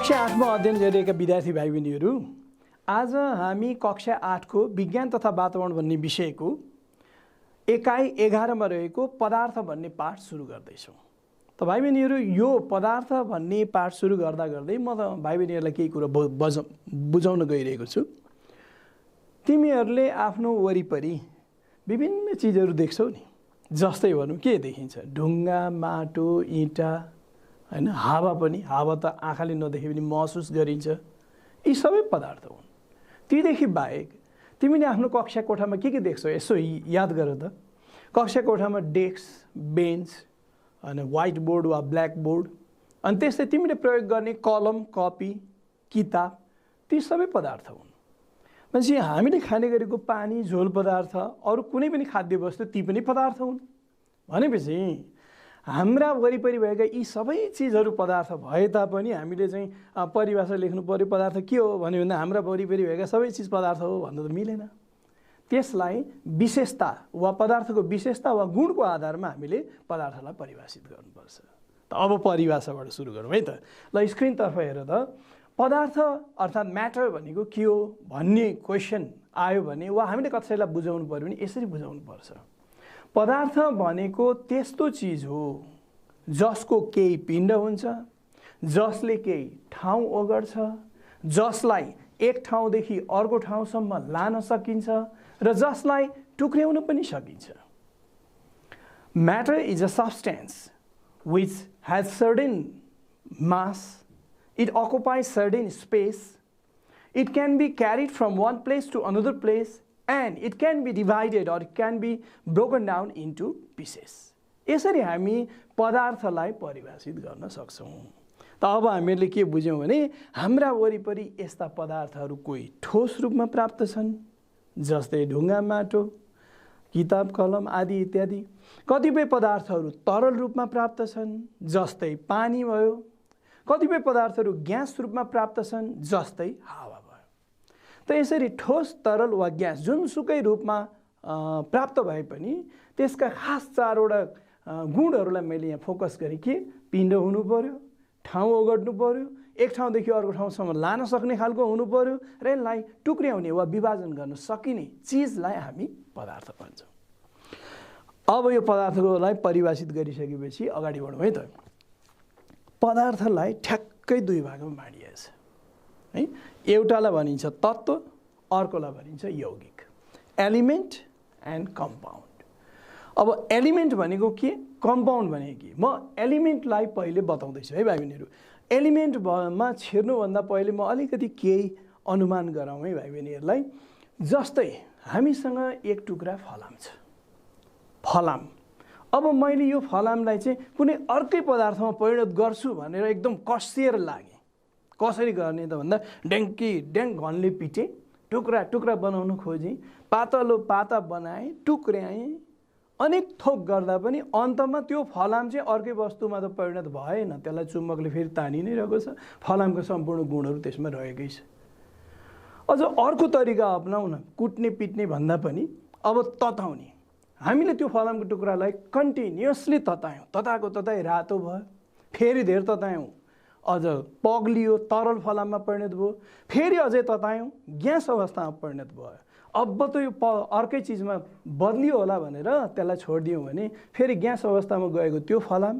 कक्षा 8 मा अध्ययन गरिरहेका विद्यार्थी भाइ बहिनीहरू, आज हामी कक्षा 8 को विज्ञान तथा वातावरण भन्ने विषयको एकाइ 11 मा रहेको पदार्थ भन्ने पाठ सुरु गर्दैछौँ। त भाइ बहिनीहरू, यो पदार्थ भन्ने पाठ सुरु गर्दा गर्दै म त भाइ बहिनीहरूलाई केही कुरा बुझाउन गइरहेको छु। तिमीहरूले आफ्नो वरिपरि विभिन्न चीजहरू देख्छौ नि, जस्तै भनौँ के देखिन्छ? ढुङ्गा, माटो, इँटा, हैन, हावा पनि। हावा त आँखाले नदेखे पनि महसुस गरिन्छ। यी सबै पदार्थ हुन्। तीदेखि बाहेक तिमीले आफ्नो कक्षा कोठामा के देख्छौ? यसो याद गर त। कक्षा कोठामा डेस्क, बेन्च, अनि व्हाइट बोर्ड वा ब्ल्याक बोर्ड, अनि त्यस्तै तिमीले प्रयोग गर्ने कलम, कपी, किताब, ती सबै पदार्थ हुन्। भनेपछि हामीले खाने गरेको पानी, झोल पदार्थ, अरू कुनै पनि खाद्य वस्तु, ती पनि पदार्थ हुन्। भनेपछि हाम्रा वरिपरि भएका यी सबै चिजहरू पदार्थ भए तापनि हामीले चाहिँ परिभाषा लेख्नु पर्यो पदार्थ के हो भन्यो भने हाम्रा वरिपरि भएका सबै चिज पदार्थ हो भन्नु त मिलेन। त्यसलाई विशेषता वा पदार्थको विशेषता वा गुणको आधारमा हामीले पदार्थलाई परिभाषित गर्नुपर्छ। त अब परिभाषाबाट सुरु गरौँ है त। ल, स्क्रिनतर्फ हेर त। पदार्थ अर्थात् म्याटर भनेको के हो भन्ने क्वेसन आयो भने वा हामीले कसैलाई बुझाउनु पर्यो भने यसरी बुझाउनु पर्छ। पदार्थ भनेको त्यस्तो चिज हो जसको केही पिण्ड हुन्छ, जसले केही ठाउँ ओगट्छ, जसलाई एक ठाउँदेखि अर्को ठाउँसम्म लान सकिन्छ र जसलाई टुक्र्याउन पनि सकिन्छ। Matter is a substance which has certain mass. It occupies certain space. It can be carried from one place to another place, and it can be divided or it can be broken down into pieces. यसरी हामी पदार्थलाई परिभाषित गर्न सक्छौँ। त अब हामीले के बुझ्यौँ भने हाम्रा वरिपरि यस्ता पदार्थहरू कोही ठोस रूपमा प्राप्त छन्, जस्तै ढुङ्गा, माटो, किताब, कलम आदि इत्यादि। कतिपय पदार्थहरू तरल रूपमा प्राप्त छन्, जस्तै पानी भयो। कतिपय पदार्थहरू ग्यास रूपमा प्राप्त छन्, जस्तै हावा भयो। त यसरी ठोस, तरल वा ग्यास जुनसुकै रूपमा प्राप्त भए पनि त्यसका खास चारवटा गुणहरूलाई मैले यहाँ फोकस गरेँ। के? पिण्ड हुनु पर्यो, ठाउँ ओगट्नु पर्यो, एक ठाउँदेखि अर्को ठाउँसम्म लान सक्ने खालको हुनु पर्यो र यसलाई टुक्र्याउने वा विभाजन गर्न सकिने चिजलाई हामी पदार्थ भन्छौँ। अब यो पदार्थलाई परिभाषित गरिसकेपछि अगाडि बढौँ है त। पदार्थलाई ठ्याक्कै दुई भागमा बाँडिएको छ है। एउटालाई भनिन्छ तत्त्व, अर्कोलाई भनिन्छ यौगिक, एलिमेन्ट एन्ड कम्पाउन्ड। अब एलिमेन्ट भनेको के, कम्पाउन्ड भनेको के? म एलिमेन्टलाई पहिले बताउँदैछु है भाइ बहिनीहरू। एलिमेन्टमा छिर्नुभन्दा पहिले म अलिकति केही अनुमान गराउँ है भाइ बहिनीहरूलाई। जस्तै हामीसँग एक टुक्रा फलाम छ। फलाम, अब मैले यो फलामलाई चाहिँ कुनै अर्कै पदार्थमा परिणत गर्छु भनेर एकदम कसिएर लागेँ। कसरी गर्ने त भन्दा ड्याङ घनले पिटेँ, टुक्रा टुक्रा बनाउन खोजेँ, पातलो पाता बनाएँ, टुक्र्याएँ, अनेक थोक गर्दा पनि अन्तमा त्यो फलाम चाहिँ अर्कै वस्तुमा त परिणत भएन। त्यसलाई चुम्बकले फेरि तानि नै रहेको छ। फलामको सम्पूर्ण गुणहरू त्यसमा रहेकै छ। अझ अर्को तरिका अपनाउँ न, कुट्ने पिट्ने भन्दा पनि अब तताउने। हामीले त्यो फलामको टुक्रालाई कन्टिन्युसली ततायौँ, तताएको तताइ रातो भयो, फेरि धेर ततायौँ, अझ पग्लियो, तरल फलाममा परिणत भयो, फेरि अझै ततायौँ, ग्यास अवस्थामा परिणत भयो। अब त यो अर्कै चिजमा बदलियो होला भनेर त्यसलाई छोडिदियौँ भने फेरि ग्यास अवस्थामा गएको त्यो फलाम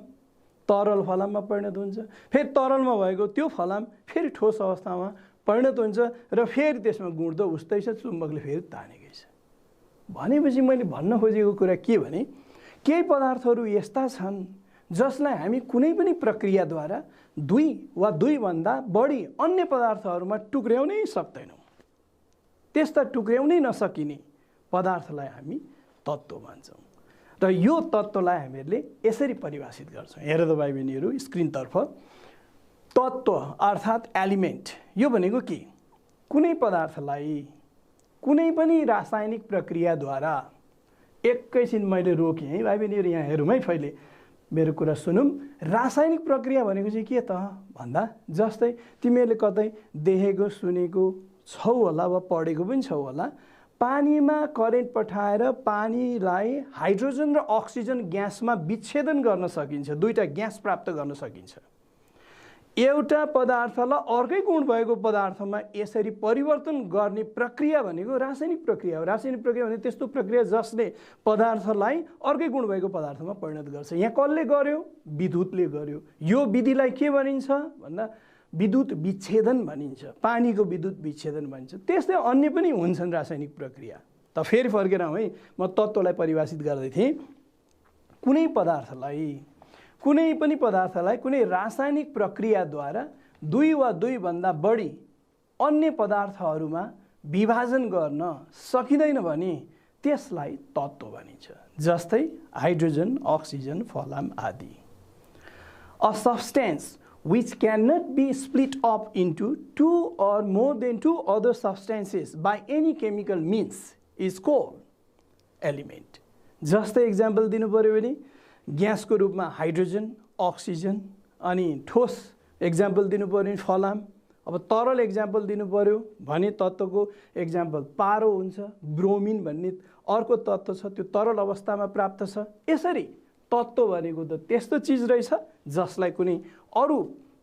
तरल फलाममा परिणत हुन्छ, फेरि तरलमा भएको त्यो फलाम फेरि ठोस अवस्थामा परिणत हुन्छ र फेरि त्यसमा गुण त उस्तै छ, चुम्बकले फेरि तानेकै छ। भनेपछि मैले भन्न खोजेको कुरा के भने केही पदार्थहरू यस्ता छन् जसलाई हामी कुनै पनि प्रक्रियाद्वारा दुई वा दुईभन्दा बढी अन्य पदार्थहरूमा टुक्र्याउनै सक्दैनौँ। त्यस्ता टुक्र्याउनै नसकिने पदार्थलाई हामी तत्त्व भन्छौँ र यो तत्त्वलाई हामीहरूले यसरी परिभाषित गर्छौँ। हेर त भाइ बहिनीहरू स्क्रिनतर्फ। तत्त्व अर्थात् एलिमेन्ट यो भनेको के? कुनै पदार्थलाई कुनै पनि रासायनिक प्रक्रियाद्वारा एकैछिन मैले रोकेँ है भाइ बहिनीहरू, यहाँ हेरौँ है, पहिले मेरो कुरा सुनौँ। रासायनिक प्रक्रिया भनेको चाहिँ के त भन्दा जस्तै तिमीहरूले कतै देखेको सुनेको छौ होला वा पढेको पनि छौ होला, पानीमा करेन्ट पठाएर पानीलाई हाइड्रोजन र अक्सिजन ग्यासमा विच्छेदन गर्न सकिन्छ, दुईटा ग्यास प्राप्त गर्न सकिन्छ। एउटा पदार्थलाई अर्कै गुण भएको पदार्थमा यसरी परिवर्तन गर्ने प्रक्रिया भनेको रासायनिक प्रक्रिया हो। रासायनिक प्रक्रिया भने त्यस्तो प्रक्रिया जसले पदार्थलाई अर्कै गुण भएको पदार्थमा परिणत गर्छ। यहाँ कसले गर्यो? विद्युतले गर्यो। यो विधिलाई के भनिन्छ भन्दा विद्युत विच्छेदन भनिन्छ, पानीको विद्युत विच्छेदन भनिन्छ। त्यस्तै अन्य पनि हुन्छन् रासायनिक प्रक्रिया। त फेरि फर्केर आउँ है, म तत्त्वलाई परिभाषित गर्दै थिएँ। कुनै पनि पदार्थलाई कुनै रासायनिक प्रक्रियाद्वारा दुई वा दुईभन्दा बढी अन्य पदार्थहरूमा विभाजन गर्न सकिँदैन भने त्यसलाई तत्त्व भनिन्छ। जस्तै हाइड्रोजन, अक्सिजन, फलाम आदि। A substance which cannot be split up into two or more than two other substances by any chemical means is called element. जस्तै एक्जाम्पल दिनु पर्यो भने ग्यासको रूपमा हाइड्रोजन, अक्सिजन, अनि ठोस एक्जाम्पल दिनु पर्यो भने फलाम। अब तरल एक्जाम्पल दिनु पर्यो भने तत्त्वको एक्जाम्पल पारो हुन्छ, ब्रोमिन भन्ने अर्को तत्त्व छ, त्यो तरल अवस्थामा प्राप्त छ। यसरी तत्त्व भनेको त त्यस्तो चिज रहेछ जसलाई कुनै अरू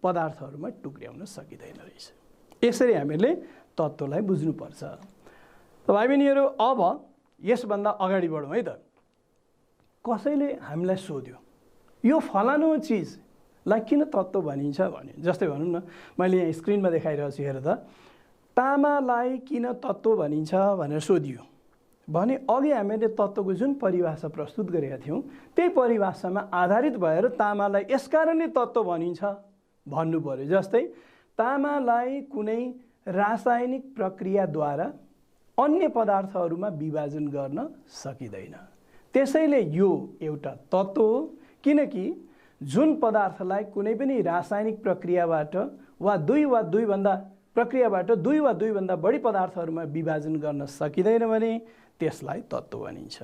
पदार्थहरूमा टुक्र्याउन सकिँदैन रहेछ। यसरी हामीले तत्त्वलाई बुझ्नुपर्छ। त भाइ बहिनीहरू, अब यसभन्दा अगाडि बढौँ है त। कसैले हामीलाई सोध्यो यो फलानु चिजलाई किन तत्त्व भनिन्छ भने, जस्तै भनौँ न, मैले यहाँ स्क्रिनमा देखाइरहेको छु, हेर त, तामालाई किन तत्त्व भनिन्छ भनेर सोधियो भने अघि हामीले तत्त्वको जुन परिभाषा प्रस्तुत गरेका थियौँ त्यही परिभाषामा आधारित भएर तामालाई यसकारणले तत्त्व भनिन्छ भन्नु पर्यो। जस्तै तामालाई कुनै रासायनिक प्रक्रियाद्वारा अन्य पदार्थहरूमा विभाजन गर्न सकिँदैन, त्यसैले यो एउटा तत्त्व हो। किनकि जुन पदार्थलाई कुनै पनि रासायनिक प्रक्रियाबाट वा दुई वा दुईभन्दा बढी पदार्थहरूमा विभाजन गर्न सकिँदैन भने त्यसलाई तत्त्व भनिन्छ।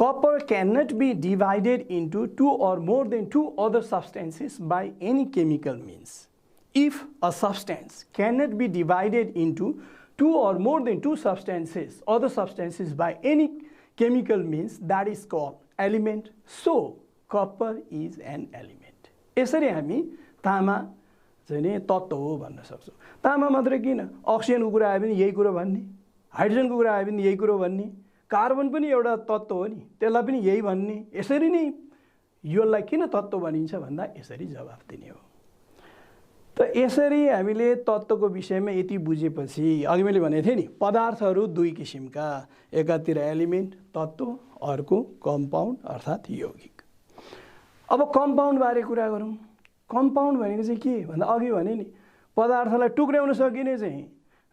Copper cannot be divided into two or more than two other substances by any chemical means. If a substance cannot be divided into two or more than two substances, other substances by any chemical means, that is called element. So, copper is an element. यसरी हामी तामा चाहिँ नि तत्त्व हो भन्न सक्छौँ। तामा मात्रै किन, अक्सिजनको कुरा आयो भने यही कुरो भन्ने, हाइड्रोजनको कुरा आयो भने यही कुरो भन्ने, कार्बन पनि एउटा तत्त्व हो नि, त्यसलाई पनि यही भन्ने। यसरी नै यसलाई किन तत्त्व भनिन्छ भन्दा यसरी जवाफ दिने हो। त यसरी हामीले तत्त्वको विषयमा यति बुझेपछि, अघि मैले भनेको थिएँ नि, पदार्थहरू दुई किसिमका, एकातिर एलिमेन्ट तत्त्व, अर्को कम्पाउन्ड अर्थात् यौगिक। अब कम्पाउन्ड बारे कुरा गरौँ। कम्पाउन्ड भनेको चाहिँ के भन्दा अघि भने नि, पदार्थलाई टुक्र्याउन सकिने चाहिँ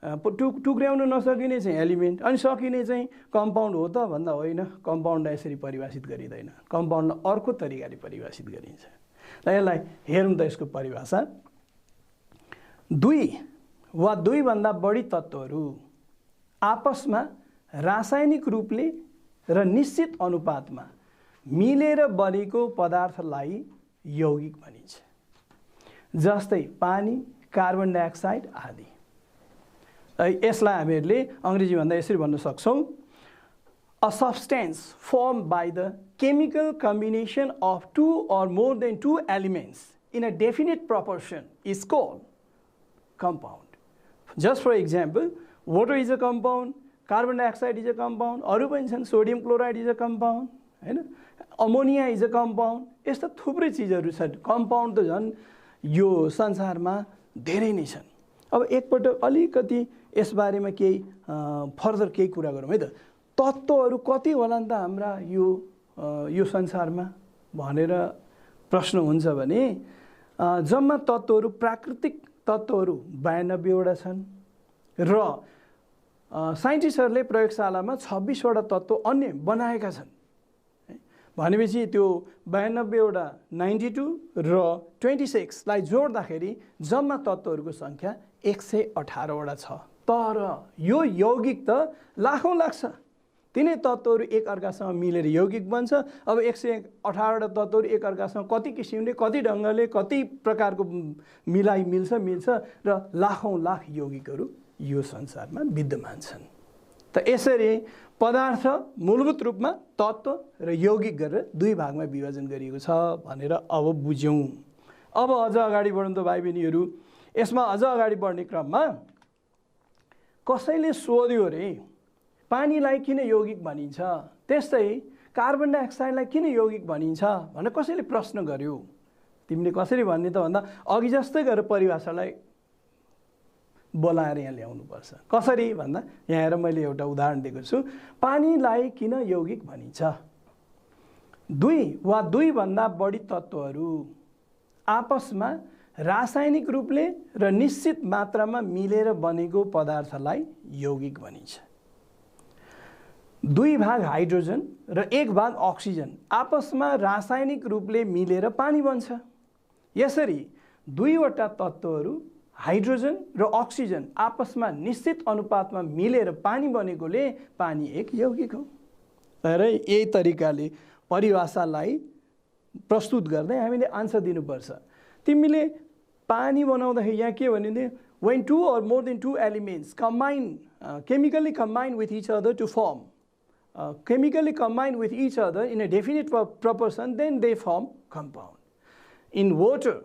टुक्र्याउन नसकिने चाहिँ एलिमेन्ट, अनि सकिने चाहिँ कम्पाउन्ड हो त भन्दा होइन। कम्पाउन्डलाई यसरी परिभाषित गरिँदैन, कम्पाउन्डलाई अर्को तरिकाले परिभाषित गरिन्छ। र यसलाई हेरौँ त, यसको परिभाषा। दुई वा दुईभन्दा बढी तत्त्वहरू आपसमा रासायनिक रूपले र निश्चित अनुपातमा मिलेर बनेको पदार्थलाई यौगिक भनिन्छ। जस्तै पानी, कार्बन डाइअक्साइड आदि। यसलाई हामीहरूले अङ्ग्रेजी भन्दा यसरी भन्न सक्छौँ, a substance formed by the chemical combination of two or more than two elements in a definite proportion is called compound. Just for example, water is a compound, carbon dioxide is a compound, अरू पनि छन्, sodium chloride is a compound, हैन, ammonia is a compound. यस्ता थुप्रै चिजहरू छन्। Compound त झन् यो संसारमा धेरै नै छन्। अब एकपटक अलिकति यसबारेमा केही फर्दर केही कुरा गरौँ है त। तत्त्वहरू कति होला नि त हाम्रा यो संसारमा भनेर प्रश्न हुन्छ भने, जम्मा तत्त्वहरू, प्राकृतिक तत्त्वहरू 92 वटा छन् र साइन्टिस्टहरूले प्रयोगशालामा 26 वटा तत्त्व अन्य बनाएका छन्। भनेपछि त्यो 92 वटा 92 र 26 लाई जोड्दाखेरि जम्मा तत्त्वहरूको सङ्ख्या 118 वटा छ। तर यो यौगिक त लाखौँ लाग्छ। तिनै तत्त्वहरू एकअर्कासँग मिलेर यौगिक बन्छ। अब 118 वटा तत्त्वहरू एकअर्कासँग कति किसिमले, कति ढङ्गले, कति प्रकारको मिल्छ र लाखौँ लाख यौगिकहरू यो संसारमा विद्यमान छन्। त यसरी पदार्थ मूलभूत रूपमा तत्त्व र यौगिक गरेर दुई भागमा विभाजन गरिएको छ भनेर अब बुझ्यौँ। अब अझ अगाडि बढौँ त भाइ बहिनीहरू। यसमा अझ अगाडि बढ्ने क्रममा कसैले सोध्यो अरे पानीलाई किन यौगिक भनिन्छ, त्यस्तै कार्बन डाइअक्साइडलाई किन यौगिक भनिन्छ भनेर कसैले प्रश्न गर्यो। तिमीले कसरी भन्ने त भन्दा अघि जस्तै गरेर परिभाषालाई बोलाएर यहाँ ल्याउनुपर्छ। कसरी भन्दा यहाँ हेर मैले एउटा उदाहरण दिएको छु। पानीलाई किन यौगिक भनिन्छ? दुई वा दुईभन्दा बढी तत्त्वहरू आपसमा रासायनिक रूपले र निश्चित मात्रामा मिलेर बनेको पदार्थलाई यौगिक भनिन्छ। 2 भाग हाइड्रोजन र 1 भाग अक्सिजन आपसमा रासायनिक रूपले मिलेर पानी बन्छ। यसरी 2 वटा तत्त्वहरू हाइड्रोजन र अक्सिजन आपसमा निश्चित अनुपातमा मिलेर पानी बनेकोले पानी एक यौगिक हो। र यही तरिकाले परिभाषालाई प्रस्तुत गर्दै हामीले आन्सर दिनुपर्छ। तिमीले पानी बनाउँदाखेरि यहाँ के भनिदियो? when 2 or more than 2 elements chemically combine with each other to form chemically combine with each other in a definite proportion, then they form compound. In water,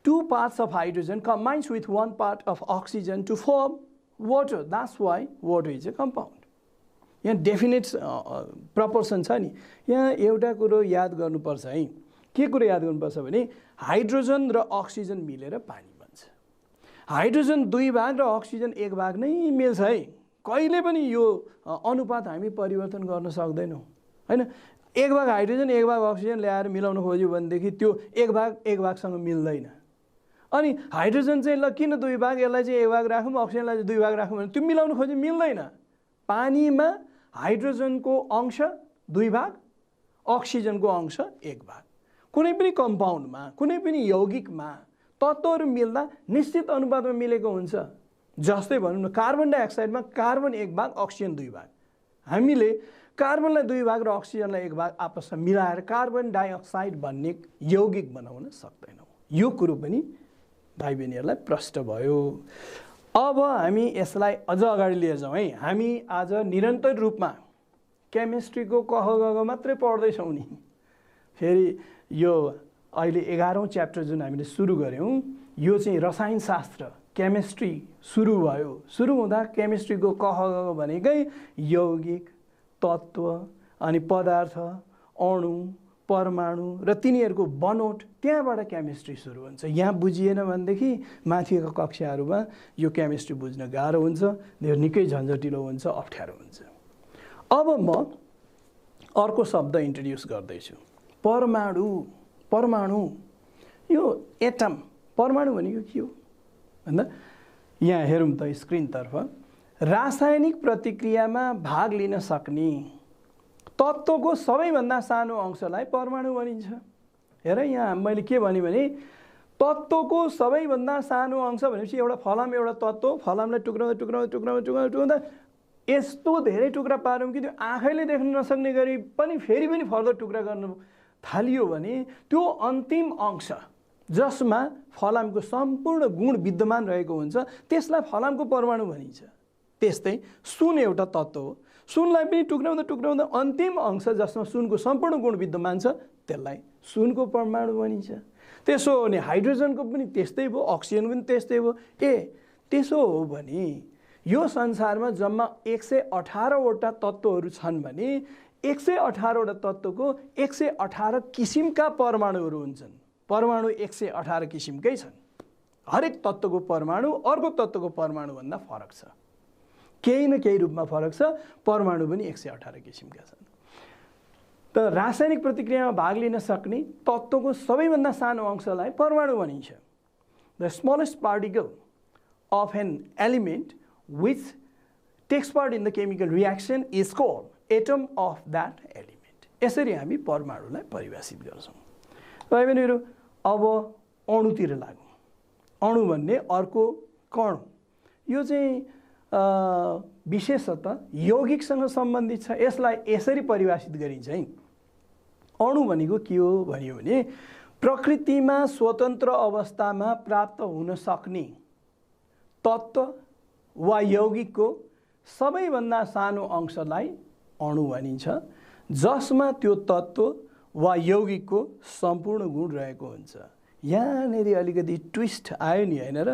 2 parts of hydrogen combines with 1 part of oxygen to form water. That's why water is a compound. यहाँ definite proportion छ नि। यहाँ एउटा कुरो याद गर्नुपर्छ है। के कुरो याद गर्नुपर्छ भने हाइड्रोजन र अक्सिजन मिलेर पानी बन्छ। हाइड्रोजन 2 भाग र अक्सिजन 1 भाग नै मिल्छ है। कहिले पनि यो अनुपात हामी परिवर्तन गर्न सक्दैनौँ हैन। 1 भाग हाइड्रोजन 1 भाग अक्सिजन ल्याएर मिलाउन खोज्यो भनेदेखि त्यो 1 भाग 1 भागसँग मिल्दैन। अनि हाइड्रोजन चाहिँ ल किन 2 भाग, यसलाई चाहिँ 1 भाग राखौँ, अक्सिजनलाई चाहिँ 2 भाग राखौँ भने त्यो मिलाउन खोज्यो मिल्दैन। पानीमा हाइड्रोजनको अंश 2 भाग, अक्सिजनको अंश 1 भाग। कुनै पनि कम्पाउन्डमा, कुनै पनि यौगिकमा तत्त्वहरू मिल्दा निश्चित अनुपातमा मिलेको हुन्छ। जस्तै भनौँ न, कार्बन डाइअक्साइडमा कार्बन 1 भाग, अक्सिजन 2 भाग। हामीले कार्बनलाई 2 भाग र अक्सिजनलाई 1 भाग आपसमा मिलाएर कार्बन डाइअक्साइड भन्ने यौगिक बनाउन सक्दैनौँ। यो कुरो पनि भाइ बहिनीहरूलाई प्रष्ट भयो। अब हामी यसलाई अझ अगाडि लिएर जाउँ है। हामी आज निरन्तर रूपमा केमिस्ट्रीको कह गग मात्रै पढ्दैछौँ नि। फेरि यो अहिले 11औं च्याप्टर जुन हामीले सुरु गऱ्यौँ, यो चाहिँ रसायनशास्त्र केमिस्ट्री सुरु भयो। सुरु हुँदा केमिस्ट्रीको कह गग भनेकै यौगिक, तत्त्व, अनि पदार्थ, अणु, परमाणु र तिनीहरूको बनोट, त्यहाँबाट केमिस्ट्री सुरु हुन्छ। यहाँ बुझिएन भनेदेखि माथिको कक्षाहरूमा यो केमिस्ट्री बुझ्न गाह्रो हुन्छ, यो निकै झन्झटिलो हुन्छ, अप्ठ्यारो हुन्छ। अब म अर्को शब्द इन्ट्रोड्युस गर्दैछु, परमाणु। परमाणु यो एटम, परमाणु भनेको के हो भन्दा यहाँ हेरौँ त स्क्रिनतर्फ। रासायनिक प्रतिक्रियामा भाग लिन सक्ने तत्त्वको सबैभन्दा सानो अंशलाई परमाणु भनिन्छ। हेर यहाँ मैले के भने तत्त्वको सबैभन्दा सानो अंश भनेपछि एउटा फलाम, एउटा तत्त्व, फलामलाई टुक्राउँदा टुक्राउँदा टुक्राउँदा टुक्राउँदा टुक्राउँदा यस्तो धेरै टुक्रा पारौँ कि त्यो आँखैले देख्न नसक्ने गरी पनि फेरि पनि फर्दर टुक्रा गर्न थालियो भने त्यो अन्तिम अंश जसमा फलामको सम्पूर्ण गुण विद्यमान रहेको हुन्छ त्यसलाई फलामको परमाणु भनिन्छ। त्यस्तै सुन एउटा तत्त्व हो। सुनलाई पनि टुक्राउँदा टुक्राउँदा अन्तिम अंश जसमा सुनको सम्पूर्ण गुण विद्यमान छ त्यसलाई सुनको परमाणु भनिन्छ। त्यसो हो भने हाइड्रोजनको पनि त्यस्तै भयो, अक्सिजनको पनि त्यस्तै भयो। त्यसो हो भने यो संसारमा जम्मा 118 वटा तत्त्वहरू छन् भने 118 वटा तत्त्वको 118 किसिमका परमाणुहरू हुन्छन्। परमाणु 118 किसिमकै छन्। हरेक तत्त्वको परमाणु अर्को तत्त्वको परमाणुभन्दा फरक छ, केही न केही रूपमा फरक छ। परमाणु पनि 118 किसिमका छन्। त रासायनिक प्रतिक्रियामा भाग लिन सक्ने तत्त्वको सबैभन्दा सानो अंशलाई परमाणु भनिन्छ। The smallest particle of an element which takes part in the chemical reaction is called atom of that element. यसरी हामी परमाणुलाई परिभाषित गर्छौँ। भाइ बहिनीहरू अब अणुतिर लागौँ। अणु भन्ने अर्को कण, यो चाहिँ विशेषतः यौगिकसँग सम्बन्धित छ। यसलाई यसरी परिभाषित गरिन्छ है। अणु भनेको के हो भन्यो भने प्रकृतिमा स्वतन्त्र अवस्थामा प्राप्त हुन सक्ने तत्त्व वा यौगिकको सबैभन्दा सानो अंशलाई अणु भनिन्छ, जसमा त्यो तत्त्व वा यौगिकको सम्पूर्ण गुण रहेको हुन्छ। यहाँनिर अलिकति ट्विस्ट आयो नि हैन र।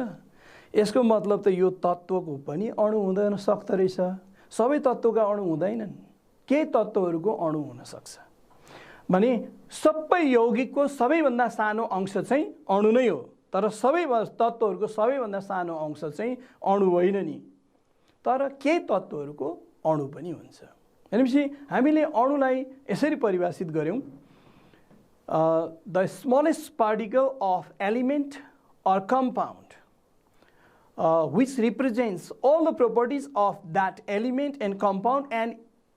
यसको मतलब त यो तत्त्वको पनि अणु हुँदैन सक्दो रहेछ। सबै तत्त्वका अणु हुँदैनन्, केही तत्त्वहरूको अणु हुन सक्छ। भने सबै यौगिकको सबैभन्दा सानो अंश चाहिँ अणु नै हो, तर सबै तत्त्वहरूको सबैभन्दा सानो अंश चाहिँ अणु होइन नि, तर केही तत्त्वहरूको अणु पनि हुन्छ। भनेपछि हामीले अणुलाई यसरी परिभाषित गर्यौं, the smallest particle of element or compound which represents all the properties of that element and compound and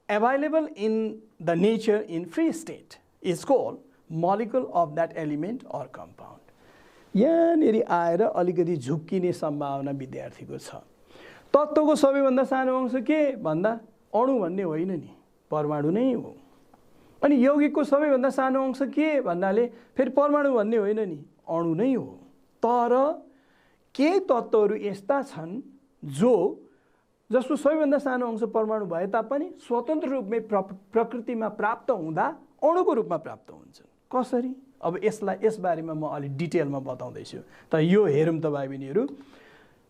available in the nature in free state is called molecule of that element or compound. यहाँनिर आएर अलिकति झुक्किने सम्भावना विद्यार्थीको छ। तत्त्वको सबैभन्दा सानो अंश के भन्दा अणु भन्ने होइन नि, परमाणु नै हो। अनि यौगिकको सबैभन्दा सानो अंश के भन्नाले फेरि परमाणु भन्ने होइन नि, अणु नै हो। तर केही तत्त्वहरू यस्ता छन् जसको सबैभन्दा सानो अंश परमाणु भए तापनि स्वतन्त्र रूपमै प्रकृतिमा प्राप्त हुँदा अणुको रूपमा प्राप्त हुन्छन्। कसरी? अब यसबारेमा म अलि डिटेलमा बताउँदैछु। त यो हेरौँ त भाइ बहिनीहरू।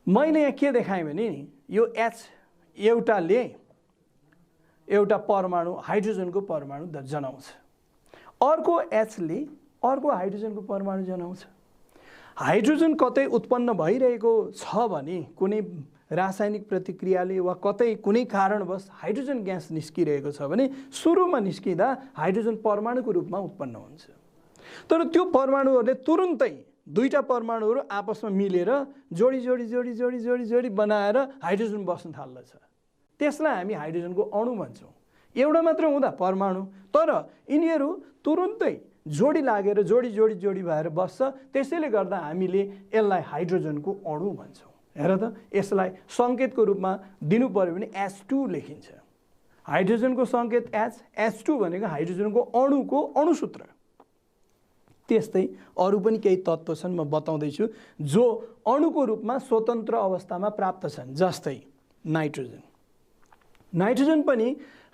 मैले यहाँ के देखाएँ भने यो H एउटाले एउटा परमाणु हाइड्रोजनको परमाणु जनाउँछ, अर्को H ले अर्को हाइड्रोजनको परमाणु जनाउँछ। हाइड्रोजन कतै उत्पन्न भइरहेको छ भने कुनै रासायनिक प्रतिक्रियाले वा कतै कुनै कारणवश हाइड्रोजन ग्यास निस्किरहेको छ भने सुरुमा निस्किँदा हाइड्रोजन परमाणुको रूपमा उत्पन्न हुन्छ। तर त्यो परमाणुहरूले तुरुन्तै दुईटा परमाणुहरू आपसमा मिलेर जोडी जोडी जोडी जोडी जोडी जोडी बनाएर हाइड्रोजन बस्न थाल्दछ। त्यसलाई हामी हाइड्रोजनको अणु भन्छौँ। एउटा मात्र हुँदा परमाणु, तर यिनीहरू तुरुन्तै जोडी लागेर जोडी जोडी जोडी भएर बस्छ। त्यसैले गर्दा हामीले यसलाई हाइड्रोजनको अणु भन्छौँ। हेर त, यसलाई सङ्केतको रूपमा दिनु पर्यो भने H2 लेखिन्छ। हाइड्रोजनको सङ्केत H, H2 भनेको हाइड्रोजनको अणुको अणुसूत्र। त्यस्तै अरू पनि केही तत्त्व छन्, म बताउँदैछु, जो अणुको रूपमा स्वतन्त्र अवस्थामा प्राप्त छन्। जस्तै नाइट्रोजन। नाइट्रोजन पनि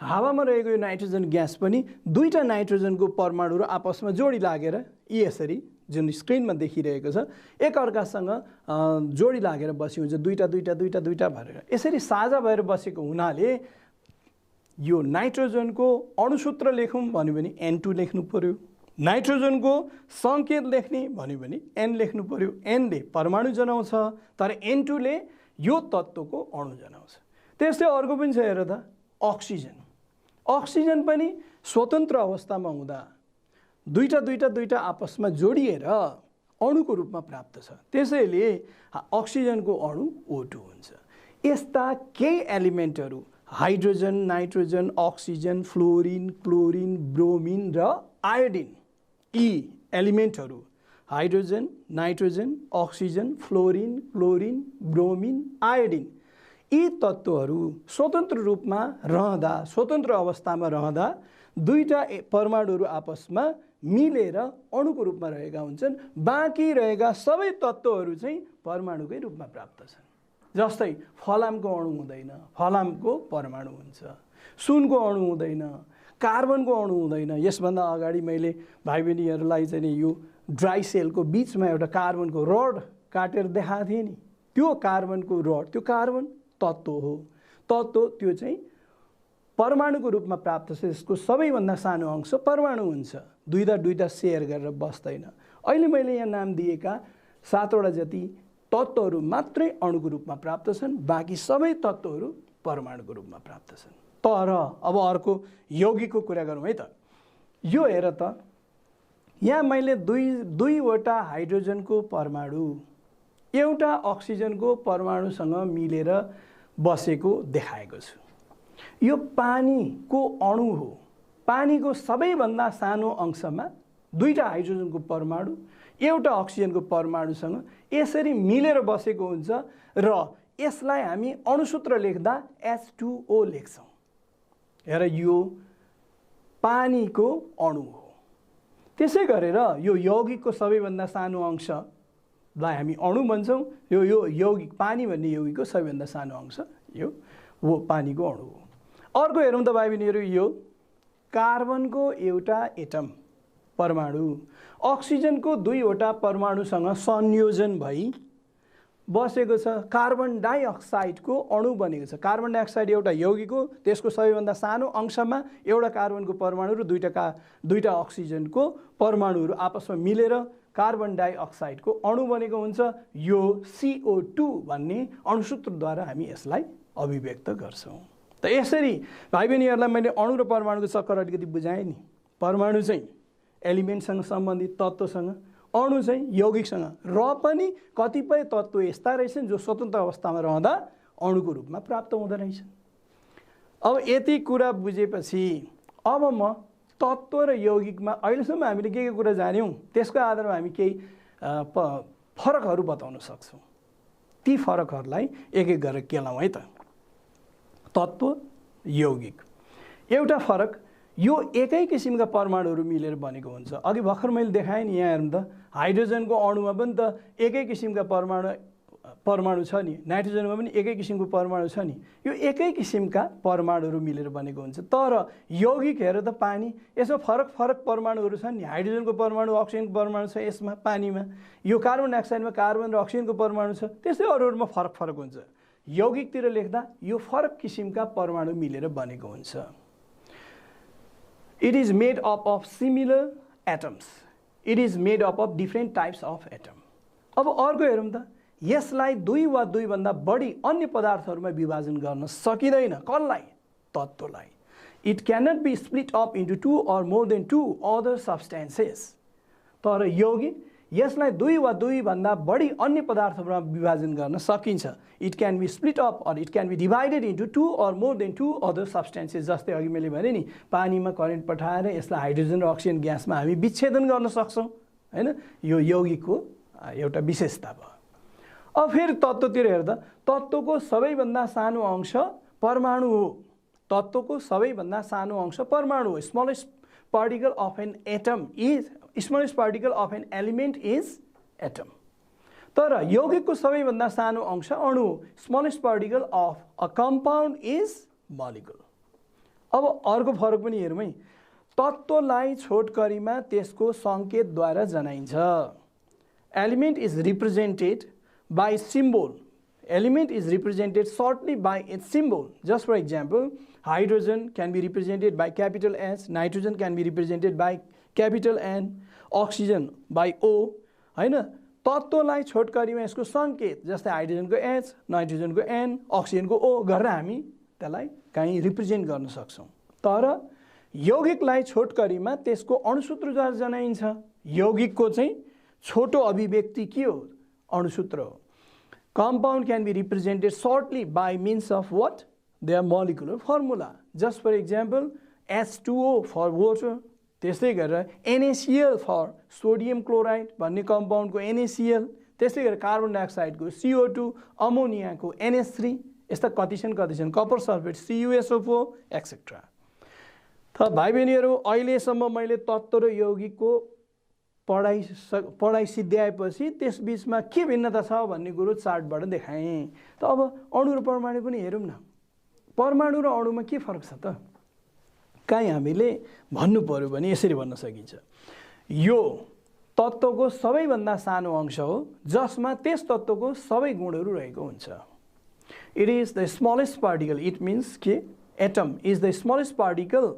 हावामा रहेको यो नाइट्रोजन ग्यास पनि दुईटा नाइट्रोजनको परमाणुहरू आपसमा जोडी लागेर यसरी जुन स्क्रिनमा देखिरहेको छ एकअर्कासँग जोडी लागेर बसी हुन्छ। दुईटा दुईटा दुईटा दुईटा भएर यसरी साझा भएर बसेको हुनाले यो नाइट्रोजनको अणुसूत्र लेखौँ भन्यो भने N2 लेख्नु पर्यो। नाइट्रोजनको सङ्केत लेख्ने भन्यो भने N लेख्नु पर्यो। N ले परमाणु जनाउँछ, तर N2 ले यो तत्त्वको अणु जनाउँछ। त्यस्तै अर्को पनि छ, हेर त, अक्सिजन। अक्सिजन पनि स्वतन्त्र अवस्थामा हुँदा दुईटा दुईटा दुईटा आपसमा जोडिएर अणुको रूपमा प्राप्त छ। त्यसैले अक्सिजनको अणु O2 हुन्छ। यस्ता केही एलिमेन्टहरू hydrogen, nitrogen, oxygen, fluorine, chlorine, bromine र आयोडिन, यी एलिमेन्टहरू hydrogen, nitrogen, oxygen, fluorine, chlorine, bromine, iodine, यी तत्त्वहरू स्वतन्त्र रूपमा रहँदा, स्वतन्त्र अवस्थामा रहँदा दुईटा परमाणुहरू आपसमा मिलेर अणुको रूपमा रहेका हुन्छन्। बाँकी रहेका सबै तत्त्वहरू चाहिँ परमाणुकै रूपमा प्राप्त छन्। जस्तै फलामको अणु हुँदैन, फलामको परमाणु हुन्छ। सुनको अणु हुँदैन, कार्बनको अणु हुँदैन। यसभन्दा अगाडि मैले भाइ बहिनीहरूलाई चाहिँ यो ड्राई सेलको बिचमा एउटा कार्बनको रड काटेर देखाएको थिएँ नि। त्यो कार्बनको रड, त्यो कार्बन तत्त्व हो। तत्त्व त्यो चाहिँ परमाणुको रूपमा प्राप्त छ। यसको सबैभन्दा सानो अंश परमाणु हुन्छ। दुईटा सेयर गरेर बस्दैन। अहिले मैले यहाँ नाम दिएका 7वटा जति तत्त्वहरू मात्रै अणुको रूपमा प्राप्त छन्, बाँकी सबै तत्त्वहरू परमाणुको रूपमा प्राप्त छन्। तर अब अर्को यौगिकको कुरा गरौँ है त। यो हेर त, यहाँ मैले दुईवटा हाइड्रोजनको परमाणु एउटा अक्सिजनको परमाणुसँग मिलेर बसेको देखाएको छु। यो पानीको अणु हो। पानीको सबैभन्दा सानो अंशमा दुईटा हाइड्रोजनको परमाणु एउटा अक्सिजनको परमाणुसँग यसरी मिलेर बसेको हुन्छ र यसलाई हामी अणुसूत्र लेख्दा H2O लेख्छौँ। हेर, यो पानीको अणु हो। त्यसै गरेर यो यौगिकको सबैभन्दा सानो अंशलाई हामी अणु भन्छौँ। यो यौगिक, पानी भन्ने यौगिकको सबैभन्दा सानो अंश यो पानीको अणु हो। अर्को हेरौँ त भाइ बहिनीहरू, यो कार्बनको एउटा एटम परमाणु अक्सिजनको दुईवटा परमाणुसँग संयोजन भई बसेको छ कार्बन डाइअक्साइडको अणु बनेको छ कार्बन डाइअक्साइड एउटा यौगिक हो त्यसको सबैभन्दा सानो अंशमा एउटा कार्बनको परमाणु र दुईटा अक्सिजनको परमाणुहरू आपसमा मिलेर कार्बन डाइअक्साइडको अणु बनेको हुन्छ यो CO2 भन्ने अणुसूत्रद्वारा हामी यसलाई अभिव्यक्त गर्छौं त यसरी भाइ बहिनीहरूलाई मैले अणु र परमाणुको चक्कर अलिकति बुझाएँ नि परमाणु चाहिँ एलिमेन्टसँग सम्बन्धित तत्त्वसँग अणु चाहिँ यौगिकसँग र पनि कतिपय तत्त्व यस्ता रहेछन् जो स्वतन्त्र अवस्थामा रहँदा अणुको रूपमा प्राप्त हुँदै रहेछन् अब यति कुरा बुझेपछि अब म तत्त्व र यौगिकमा अहिलेसम्म हामीले के कुरा जान्यौं त्यसको आधारमा हामी केही फरकहरू बताउन सक्छौं ती फरकहरूलाई एक एक गरेर केलाउँ है त तत्त्व यौगिक एउटा फरक यो एकै किसिमका परमाणुहरू मिलेर बनेको हुन्छ अघि भर्खर मैले देखाएँ नि यहाँ हेर्नु त हाइड्रोजनको अणुमा पनि त एकै किसिमका परमाणु छ नि नाइट्रोजनमा पनि एकै किसिमको परमाणु छ नि यो एकै किसिमका परमाणुहरू मिलेर बनेको हुन्छ तर यौगिक हेर त पानी यसमा फरक फरक परमाणुहरू छन् नि हाइड्रोजनको परमाणु अक्सिजनको परमाणु छ यसमा पानीमा यो कार्बन डाइअक्साइडमा कार्बन र अक्सिजनको परमाणु छ त्यस्तै अरूमा फरक फरक हुन्छ यौगिकतिर लेख्दा यो फरक किसिमका परमाणु मिलेर बनेको हुन्छ It is made up of similar atoms. It is made up of different types of atom. अब अर्को हेरौँ त यसलाई दुई वा दुई भन्दा बढी अन्य पदार्थहरूमा विभाजन गर्न सकिदैन कसलाई तत्त्वलाई It cannot be split up into two or more than two other substances. तर यौगिक यसलाई दुई वा दुई भन्दा बढी अन्य पदार्थहरूमा विभाजन गर्न सकिन्छ It can be split up or it can be divided into two or more than two other substances. जस्तै अघि मैले भने नि पानीमा करेन्ट पठाएर यसलाई हाइड्रोजन र अक्सिजन ग्यासमा हामी विच्छेदन गर्न सक्छौं हैन यो यौगिकको एउटा विशेषता भयो अब फेरि तत्त्वतिर हेर्दा तत्त्वको सबैभन्दा सानो अंश परमाणु हो तत्त्वको सबैभन्दा सानो अंश परमाणु हो smallest particle of an atom is smallest particle of an element is atom. तर यौगिकको सबैभन्दा सानो अंश अणु smallest particle of a compound is molecule. अब अर्को फरक पनि हेरौँ है तत्त्वलाई छोटकरीमा त्यसको संकेतद्वारा जनाइन्छ element is represented by symbol element is represented shortly by its symbol just for example hydrogen can be represented by capital S nitrogen can be represented by capital N oxygen by O हैन तत्त्वलाई छोटकरीमा यसको संकेत जस्तै हाइड्रोजनको H नाइट्रोजनको N अक्सिजनको O गरेर हामी त्यसलाई कहीं रिप्रेजेन्ट गर्न सक्छौं तर यौगिकलाई छोटकरीमा त्यसको अणुसूत्रद्वारा जनाइन्छ यौगिकको चाहिँ छोटो अभिव्यक्ति के हो अणुसूत्र हो compound can be represented shortly by means of what their molecular formula just for example H2O for water त्यसै गरेर NaCl फर सोडियम क्लोराइड भन्ने कम्पाउन्डको NaCl त्यसै गरेर कार्बन डाइअक्साइडको CO2 अमोनियाको NH3 यस्ता कति छन् कपर सल्फेट CuSO4 एक्सेट्रा त भाइ बहिनीहरु अहिलेसम्म मैले तत्त्व र यौगिकको पढाइ सिद्ध्याएपछि त्यस बीचमा के भिन्नता छ भन्ने कुरो चार्टबाट देखाएँ त अब अणु र परमाणु पनि हेरौँ न परमाणु र अणुमा के फरक छ त काई हामीले भन्नु पर्यो भने यसरी भन्न सकिन्छ यो तत्त्वको सबैभन्दा सानो अंश हो जसमा त्यस तत्त्वको सबै गुणहरू रहेको हुन्छ It is the smallest particle it means के atom is the smallest particle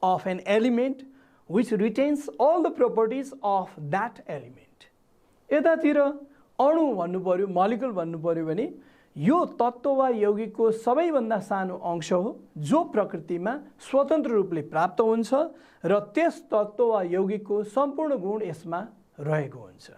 of an element which retains all the properties of that element यतातिर अणु भन्नु पर्यो मोलिक्युल भन्नु पर्यो भने यो तत्त्व वा यौगिकको सबैभन्दा सानो अंश हो जो प्रकृतिमा स्वतन्त्र रूपले प्राप्त हुन्छ र त्यस तत्त्व वा यौगिकको सम्पूर्ण गुण यसमा रहेको हुन्छ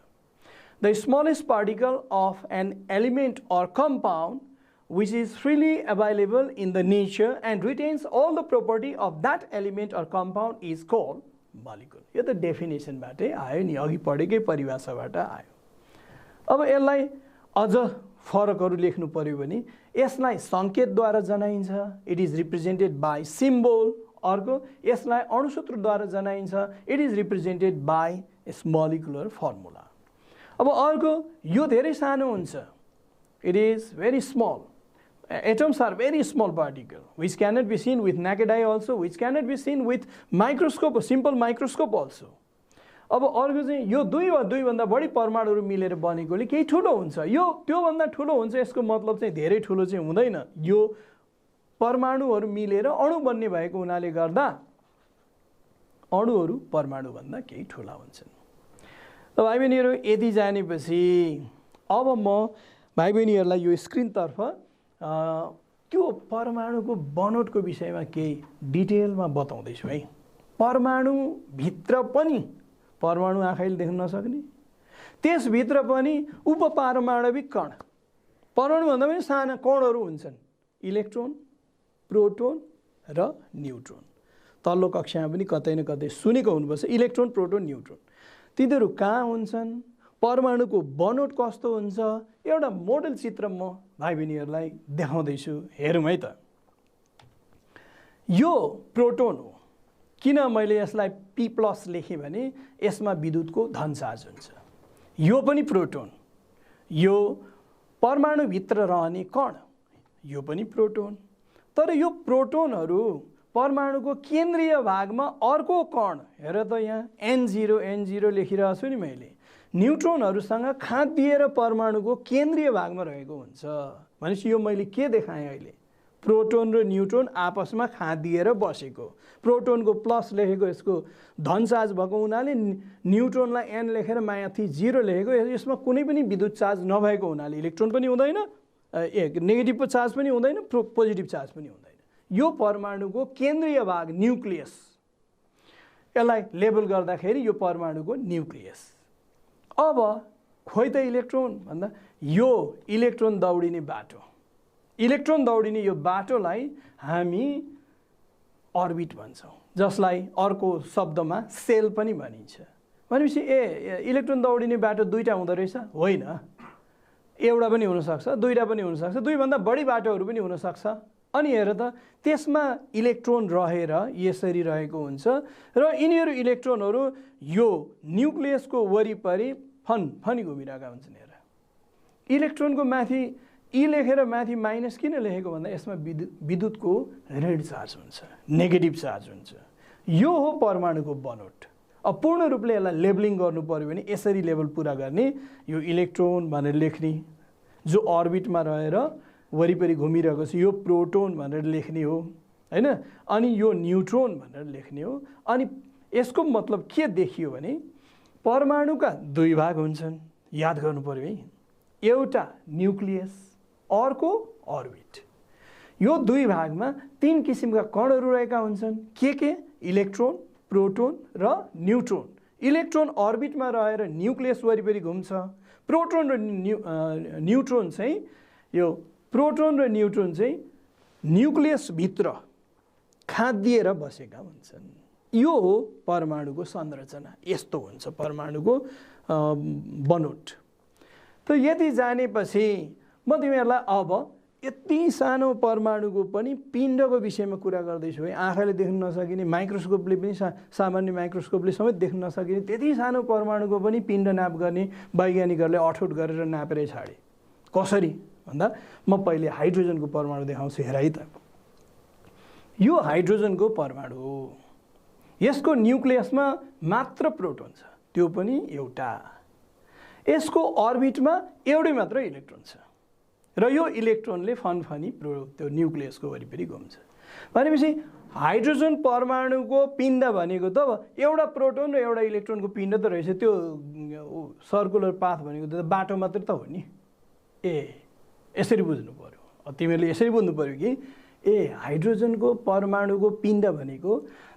The smallest particle of an element or compound which is freely available in the nature and retains all the property of that element or compound is called molecule. यो त डेफिनेसन बाटै आयो नि अघि पढेकै परिभाषाबाट आयो अब यसलाई अझ फरकहरु लेख्नु पर्यो भने यसलाई संकेतद्वारा जनाइन्छ it is represented by symbol अर्को यसलाई अणुसूत्रद्वारा जनाइन्छ it is represented by its molecular formula अब अर्को यो धेरै सानो हुन्छ it is very small atoms are very small particle which cannot be seen with naked eye also which cannot be seen with microscope or simple microscope also अब अर्को चाहिँ यो दुई वा दुईभन्दा बढी परमाणुहरू मिलेर बनेकोले केही ठुलो हुन्छ, यो त्योभन्दा ठुलो हुन्छ। यसको मतलब चाहिँ धेरै ठुलो चाहिँ हुँदैन, यो परमाणुहरू मिलेर अणु बन्ने भएको हुनाले गर्दा अणुहरू परमाणुभन्दा केही ठुला हुन्छन्। त भाइ बहिनीहरू यति जानेपछि अब म भाइ बहिनीहरूलाई यो स्क्रिनतर्फ त्यो परमाणुको बनोटको विषयमा केही डिटेलमा बताउँदैछु है। परमाणुभित्र पनि परमाणु आँखाले देख्न नसक्ने, त्यसभित्र पनि उपपारमाणविक कण, परमाणुभन्दा पनि साना कणहरू हुन्छन्, इलेक्ट्रोन, प्रोटोन र न्युट्रोन। तल्लो कक्षामा पनि कतै न कतै सुनेको हुनुपर्छ, इलेक्ट्रोन, प्रोटोन, न्युट्रोन। तिनीहरू कहाँ हुन्छन्, परमाणुको बनोट कस्तो हुन्छ, एउटा मोडल चित्र म भाइ बहिनीहरूलाई देखाउँदैछु, हेरौँ है त। यो प्रोटोन हो। किन मैले यसलाई P+ लेखेँ भने यसमा विद्युतको धन चार्ज हुन्छ। यो पनि प्रोटोन, यो परमाणुभित्र रहने कण, यो पनि प्रोटोन। तर यो प्रोटोनहरू परमाणुको केन्द्रीय भागमा अर्को कण, हेर त यहाँ N0 लेखिरहेको छु नि मैले, न्युट्रोनहरूसँग खाँदिएर परमाणुको केन्द्रीय भागमा रहेको हुन्छ। भनेपछि यो मैले के देखाएँ अहिले, प्रोटोन र न्युट्रोन आपसमा खाँदिएर बसेको। प्रोटोनको प्लस लेखेको यसको धन चार्ज भएको हुनाले, न्युट्रोनलाई N लेखेर माथि 0 लेखेको, यसमा कुनै पनि विद्युत चार्ज नभएको हुनाले इलेक्ट्रोन पनि हुँदैन, नेगेटिभ चार्ज पनि हुँदैन, पोजिटिभ चार्ज पनि हुँदैन। यो परमाणुको केन्द्रीय भाग न्युक्लियस, यसलाई लेबल गर्दाखेरि यो परमाणुको न्युक्लियस। अब खोइ त इलेक्ट्रोन भन्दा यो इलेक्ट्रोन दौडिने बाटो, इलेक्ट्रोन दौडिने यो बाटोलाई हामी अर्बिट भन्छौँ, जसलाई अर्को शब्दमा सेल पनि भनिन्छ। भनेपछि इलेक्ट्रोन दौडिने बाटो दुईटा हुँदो रहेछ? होइन, एउटा पनि हुनसक्छ, दुईटा पनि हुनसक्छ, दुईभन्दा बढी बाटोहरू पनि हुनसक्छ। अनि हेर त, त्यसमा इलेक्ट्रोन रहेर यसरी रहेको हुन्छ र यिनीहरू इलेक्ट्रोनहरू यो न्युक्लियसको वरिपरि फनी घुमिरहेका हुन्छन्। हेर, इलेक्ट्रोनको माथि ई लेखेर माथि माइनस किन लेखेको भन्दा यसमा विद्युतको ऋण चार्ज हुन्छ, नेगेटिभ चार्ज हुन्छ। यो हो परमाणुको बनोट। अब पूर्ण रूपले यसलाई लेबलिङ गर्नु पर्यो भने यसरी लेबल पुरा गर्ने, यो इलेक्ट्रोन भनेर लेख्ने, जो अर्बिटमा रहेर वरिपरि घुमिरहेको छ, यो प्रोटोन भनेर लेख्ने हो हैन, अनि यो न्युट्रोन भनेर लेख्ने हो। अनि यसको मतलब के देखियो भने परमाणुका दुई भाग हुन्छन्, याद गर्नु पर्यो है, एउटा न्युक्लियस, अर्को अर्बिट। यो दुई भागमा तीन किसिमका कणहरू रहेका हुन्छन्, के इलेक्ट्रोन, प्रोटोन र न्युट्रोन। इलेक्ट्रोन अर्बिटमा रहेर न्युक्लियस वरिपरि घुम्छ। प्रोटोन र न्युट्रोन चाहिँ यो प्रोटोन र न्युट्रोन चाहिँ न्युक्लियसभित्र खाँदिएर बसेका हुन्छन्। यो हो परमाणुको संरचना, यस्तो हुन्छ परमाणुको बनोट। त यति जानेपछि म तिमीहरूलाई अब यति सानो परमाणुको पनि पिण्डको विषयमा कुरा गर्दैछु है। आँखाले देख्न नसकिने, माइक्रोस्कोपले पनि सामान्य माइक्रोस्कोपले समेत देख्न नसकिने त्यति सानो परमाणुको पनि पिण्ड नाप गर्ने वैज्ञानिकहरूले अठोट गरेर नापेरै छाडे। कसरी भन्दा म पहिले हाइड्रोजनको परमाणु देखाउँछु, हेर है त। यो हाइड्रोजनको परमाणु हो, यसको न्युक्लियसमा मात्र प्रोटोन छ, त्यो पनि एउटा। यसको अर्बिटमा एउटै मात्र इलेक्ट्रोन छ र यो इलेक्ट्रोनले फनफनी त्यो न्युक्लियसको वरिपरि घुम्छ। भनेपछि हाइड्रोजन परमाणुको पिण्ड भनेको त एउटा प्रोटोन र एउटा इलेक्ट्रोनको पिण्ड त रहेछ। त्यो सर्कुलर पाथ भनेको त बाटो मात्र त हो नि। यसरी बुझ्नु पर्यो, तिमीहरूले यसरी बुझ्नु पर्यो कि हाइड्रोजनको परमाणुको पिण्ड भनेको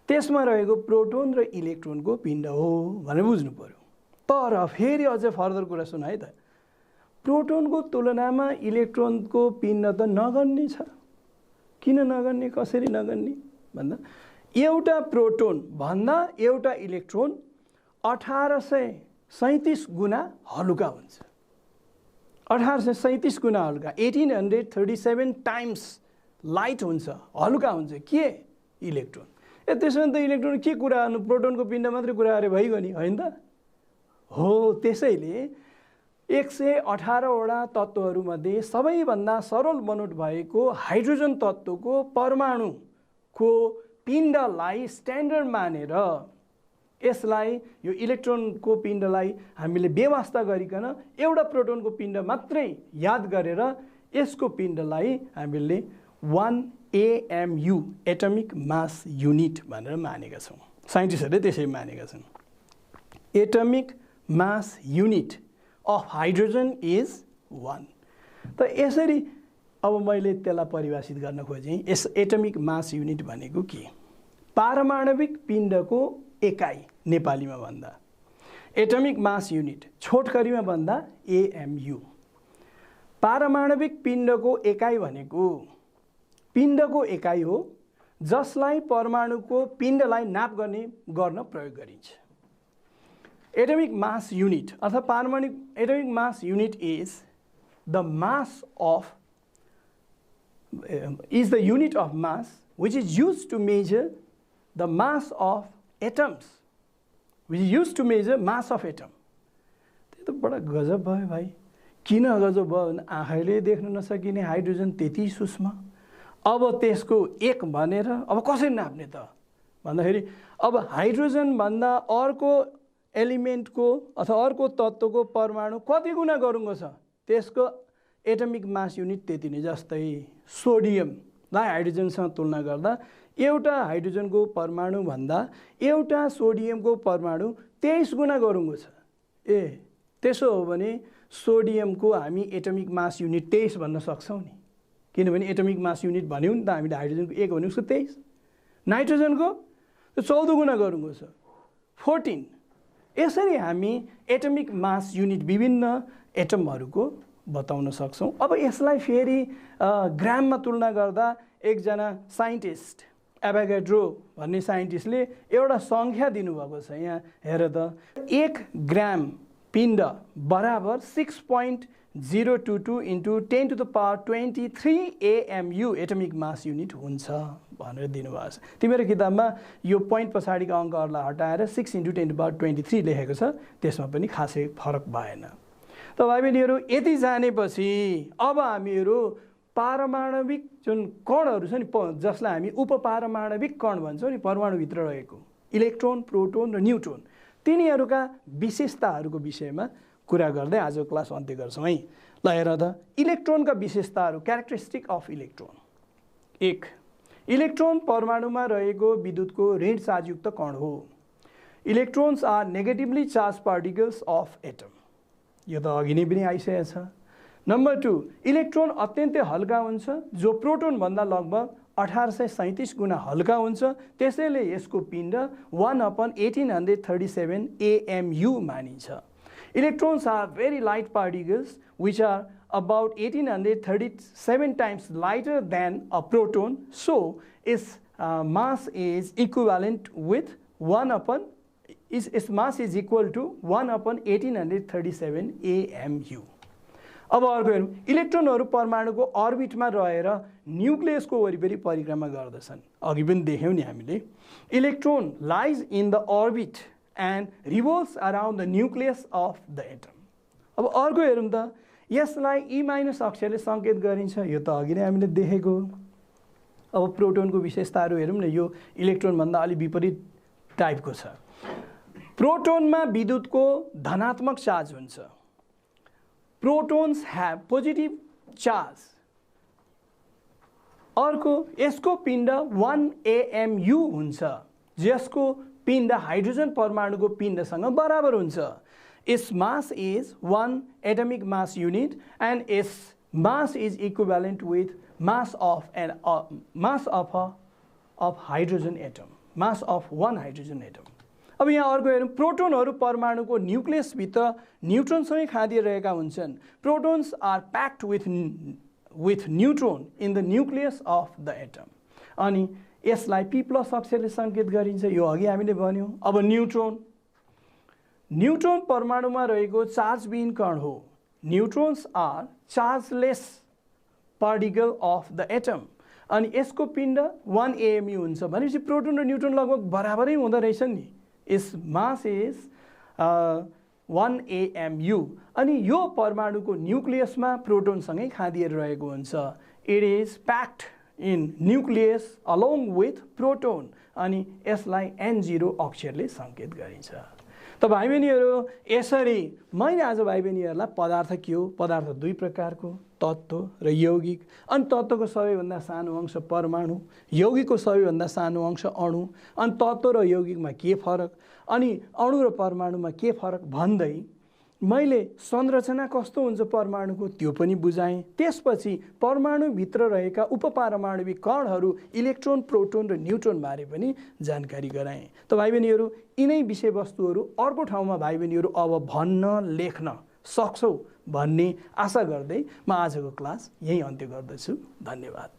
त्यसमा रहेको प्रोटोन र इलेक्ट्रोनको पिण्ड हो भनेर बुझ्नु पर्यो। तर फेरि अझै फर्दर कुरा सुन है त, प्रोटोनको तुलनामा इलेक्ट्रोनको पिण्ड त नगन्ने छ। किन नगन्ने, कसरी नगन्ने भन्दा एउटा प्रोटोन भन्दा एउटा इलेक्ट्रोन 1837 गुना हलुका हुन्छ। 1837 गुना हल्का, 1837 टाइम्स लाइट हुन्छ, हलुका हुन्छ। के इलेक्ट्रोन? त्यसो भने त इलेक्ट्रोन के कुरा गर्नु, प्रोटोनको पिण्ड मात्रै कुरा गरे भइगयो नि, होइन त? हो, त्यसैले 118वटा तत्त्वहरूमध्ये सबैभन्दा सरल बनोट भएको हाइड्रोजन तत्त्वको परमाणुको पिण्डलाई स्ट्यान्डर्ड मानेर यसलाई यो इलेक्ट्रोनको पिण्डलाई हामीले व्यवस्था गरिकन एउटा प्रोटोनको पिण्ड मात्रै याद गरेर यसको पिण्डलाई हामीले 1 AMU एटमिक मास युनिट भनेर मानेका छौँ। साइन्टिस्टहरूले त्यसै मानेका छन्। Atomic mass unit of hydrogen is 1। त यसरी अब मैले त्यसलाई परिभाषित गर्न खोजेँ। यस एटमिक मास युनिट भनेको के? पारमाणविक पिण्डको एकाइ नेपालीमा भन्दा, एटमिक मास युनिट छोटकरीमा भन्दा AMU। पारमाणविक पिण्डको एकाइ भनेको पिण्डको एकाइ हो जसलाई परमाणुको पिण्डलाई नाप गर्न प्रयोग गरिन्छ। एटमिक मास युनिट अर्थात् पारमाणविक atomic mass unit is the mass of is the unit of mass which is used to measure the mass of atoms, which is used to measure mass of atom। त्यो त बडा गजब भयो भाइ। किन गजब भयो भने आँखाले देख्न नसकिने हाइड्रोजन त्यति सूक्ष्म, अब त्यसको एक भनेर अब कसरी नाप्ने त भन्दाखेरि अब हाइड्रोजन भन्दा अर्को एलिमेन्टको अथवा अर्को तत्त्वको परमाणु कति गुणा गरुङ्गो छ त्यसको एटमिक मास युनिट त्यति नै। जस्तै सोडियमलाई हाइड्रोजनसँग तुलना गर्दा एउटा हाइड्रोजनको परमाणु भन्दा एउटा सोडियमको परमाणु 23 गुणा गरुङ्गो छ। त्यसो हो भने सोडियमको हामी एटमिक मास युनिट 23 भन्न सक्छौँ नि, किनभने एटमिक मास युनिट भन्यौँ नि त हामीले हाइड्रोजनको 1 भन्यो उसको 23, नाइट्रोजनको 14 गुणा गरुङ्गो छ 14। यसरी हामी एटमिक मास युनिट विभिन्न एटमहरूको बताउन सक्छौँ। अब यसलाई फेरि ग्राममा तुलना गर्दा एकजना साइन्टिस्ट एभागाड्रो भन्ने साइन्टिस्टले एउटा सङ्ख्या दिनुभएको छ। यहाँ हेर त, 1 ग्राम पिण्ड बराबर 6.022 × 10⁻23 AMU एटमिक मास युनिट हुन्छ भनेर दिनुभएको छ। तिम्रो किताबमा यो पोइन्ट पछाडिको अङ्कहरूलाई हटाएर 6 × 10⁻23 लेखेको छ, त्यसमा पनि खासै फरक भएन। त भाइ बहिनीहरू यति जानेपछि अब हामीहरू पारमाणविक जुन कणहरू छ नि जसलाई हामी उपपारमाणविक कण भन्छौँ नि, परमाणुभित्र रहेको इलेक्ट्रोन, प्रोटोन र न्युट्रोन, तिनीहरूका विशेषताहरूको विषयमा कुरा गर्दै आजको क्लास अन्त्य गर्छौँ है। ल हेर त, इलेक्ट्रोनका विशेषताहरू, क्यारेक्टरिस्टिक अफ इलेक्ट्रोन। 1, इलेक्ट्रोन परमाणुमा रहेको विद्युतको ऋण चार्जयुक्त कण हो। Electrons are negatively charge particles of atom. यो त अघि नै पनि आइसकेको छ। नम्बर 2, इलेक्ट्रोन अत्यन्तै हल्का हुन्छ जो प्रोटोनभन्दा लगभग 1837 गुणा हल्का हुन्छ, त्यसैले यसको पिण्ड 1/1837 AMU मानिन्छ। Electrons are very light particles which are about 1837 times lighter than a proton, so its mass is equivalent with its mass is equal to 1/1837 AMU। अब अर्को हेरौँ, इलेक्ट्रोनहरू परमाणुको अर्बिटमा रहेर न्युक्लियसको वरिपरि परिक्रमा गर्दछन्। अघि पनि देख्यौँ नि हामीले, electron lies in the orbit and revolves around the nucleus of the atom. अब अर्को हेरौँ त, यसलाई E- अक्षरले सङ्केत गरिन्छ। यो त अघि नै हामीले देखेको। अब प्रोटोनको विशेषताहरू हेरौँ न, यो इलेक्ट्रोनभन्दा अलि विपरीत टाइपको छ। प्रोटोनमा विद्युतको धनात्मक चार्ज हुन्छ। Protons have positive charge. अर्को, यसको पिण्ड 1 AMU हुन्छ, जसको पिण्ड हाइड्रोजन परमाणुको पिण्डसँग बराबर हुन्छ। Its mass is 1 atomic mass unit and its mass is equivalent with mass of hydrogen atom, mass of 1 hydrogen atom। अब यहाँ अर्को हेरौँ, प्रोटोनहरू परमाणुको न्युक्लियसभित्र न्युट्रोनसँगै खादिरहेका हुन्छन्। Protons are packed with neutron in the nucleus of the atom. अनि यसलाई P+ अक्षरले सङ्केत गरिन्छ। यो अघि हामीले भन्यौँ। अब न्युट्रोन परमाणुमा रहेको चार्जविहीन कण हो। Neutrons are chargeless particle of the atom. अनि यसको पिण्ड 1 AMU हुन्छ भनेपछि प्रोटोन र न्युट्रोन लगभग बराबरै हुँदो रहेछ नि। इस मास इज 1 AMU। अनि यो परमाणुको न्युक्लियसमा प्रोटोनसँगै खादिएर रहेको हुन्छ। It is packed in nucleus along with proton अनि यसलाई N0 अक्षरले सङ्केत गरिन्छ। त भाइ बहिनीहरू यसरी मैले आज भाइ बहिनीहरूलाई पदार्थ के हो, पदार्थ दुई प्रकारको, तत्त्व र यौगिक, अनि तत्त्वको सबैभन्दा सानो अंश परमाणु, यौगिकको सबैभन्दा सानो अंश अणु, अनि तत्त्व र यौगिकमा के फरक, अनि अणु र परमाणुमा के फरक भन्दै मैले संरचना कस्तो हुन्छ परमाणुको त्यो पनि बुझाएँ। त्यसपछि परमाणुभित्र रहेका उपपरमाणुविक कणहरू इलेक्ट्रोन, प्रोटोन र न्युट्रोन बारे पनि जानकारी गराएँ। त भाइ बहिनीहरू यिनै विषयवस्तुहरू अर्को ठाउँमा भाइ बहिनीहरू अब भन्न लेख्न सक्छौ भन्ने आशा गर्दै म आजको क्लास यही अन्त्य गर्दछु। धन्यवाद।